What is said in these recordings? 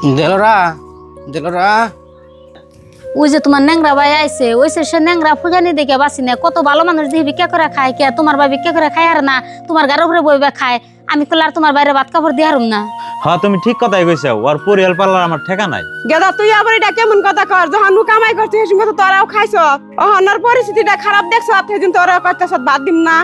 দেলরা দেলরা ওই যে তোমার ন্যাংরা ভাই আইছে ওই সে ন্যাংরা ফুজানি দেখে বাসি না কত ভালো মানুষ দেখে ভিক্ষা করে খায় কে তোমার ভাই ভিক্ষা করে খায় আর না তোমার গাড়ি উপরে বইবে খায় আমি কল আর তোমার বাইরে ভাত কাপড় দিয়ে হারুম না। হ্যাঁ তুমি ঠিক কথাই কইছো, ওর পরিয়াল পাল্লার আমার ঠেকা নাই। গেদা তুই আবার এটা কেমন কথা কর, যখন নু কামাই করছিস সেই সময় তো তোরাও খাইছ, অহনার পরিস্থিতিটা খারাপ দেখছ, সেদিন তোরাও করতেছ বাদ দিম না।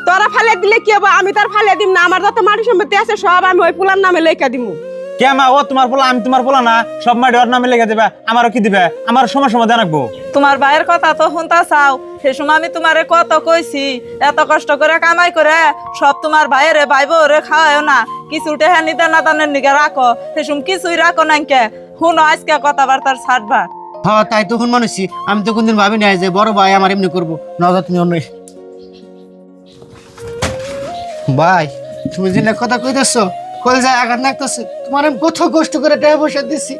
তোরা ফালে দিলে কি হবো, আমি তার ফালে দিম না, আমার যত মাটি সম্পত্তি আছে সব আমি ওই পুলার নামে লেখা দিমু। কে মা, ও তোমার পোলা আমি তোমার পোলা না, সব মাটি ওর নামে লেগে দেবে, আমারও কি দিবে, আমার সময় সময় জানাবো। তোমার ভাইয়ের কথা তো শুনতা চাও, সে সময় আমি তোমারে কত কইছি, এত কষ্ট করে কামাই করে সব তোমার ভাইয়েরে ভাই বউরে খাওয়াও না, কিছু টেহা নিতে না তানের নিকে রাখো, সেসম কিছুই রাখো না কে শুনো আজকে কথাবার্তার ছাড়বা। হ্যাঁ তাই তো কোন মানুষই, আমি তো কোনদিন ভাবি নাই যে বড় ভাই আমার এমনি করবো। নজর তুমি অন্য ভাই, তুমি যে কথা কইতেছ কল যায় আঘাত লাগতেছে। তোমার আমি কত কষ্ট করে টাকা পয়সা দিচ্ছি,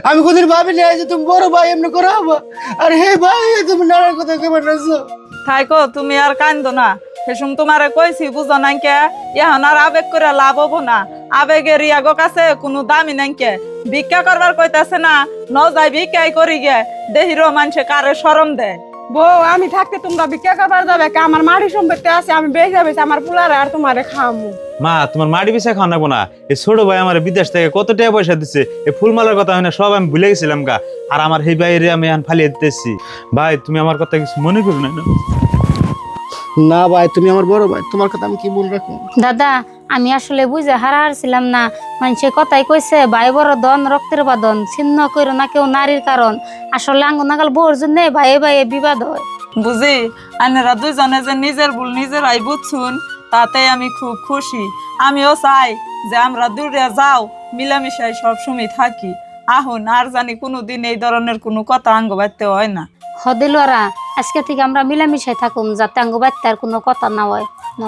আমি কোনদিন ভাবি নাই যে তুমি বড় ভাই এমনি করা হবো। আর হে ভাই তুমি নানার কথা কেমন আছো? থাইকো তুমি আর কান্দো না, সেসম তোমারে কইছি বুঝো নাই কে, এখন আর আবেগ করে লাভ হবো না, আবেগের ইয়াগো কাছে কোনো দামি নাই কে, ভিক্ষা করবার কইতাছে না, ন যাই ভিক্ষাই করি গে, দেহিরো মানুষে কারে শরম দেয়। বউ আমি থাকতে তোমরা ভিক্ষা করবার যাবে কে, আমার মাটি সম্পত্তি আছে, আমি বেঁচে বেঁচে আমার পুলারে আর তোমারে খাওয়ামু। মা তোমার মাটি পিছা খাওয়া নাগবো না, এই ছোট ভাই আমার বিদেশ থেকে কত টাকা পয়সা দিচ্ছে, এই ফুলমালার কথা হয় না সব আমি ভুলে গেছিলাম গা, আর আমার সেই বাইরে আমি এখন ফালিয়ে দিতেছি। ভাই তুমি আমার কথা কিছু মনে করো না। না ভাই তুমি আমার বড় ভাই, তোমার কথা আমি কি বল রাখবো। দাদা আমি আসলে বুঝে হারাচ্ছিলাম না, মানুষের কথাই কইছে ভাই বড় দন রক্তের বাঁধন, ছিন্ন করো না কেউ নারীর কারণ, আসলে আঙ্গ নাগাল বউর জন্য ভাইয়ে ভাইয়ে বিবাদ হয়। বুঝি আনেরা দুইজনে যে নিজের ভুল নিজেরাই বুঝছুন, তাতে আমি খুব খুশি। আমিও চাই যে আমরা দূরে যাও, মিলামিশাই সবসময় থাকি, আহুন আর জানি কোনোদিন এই ধরনের কোনো কথা আঙ্গ বাড়তে হয় না। হদিলরা আজকে থেকে আমরা মিলামিশাই থাকুম, যাতে আঙ্গ বাচ্চার কোনো কথা না হয় না।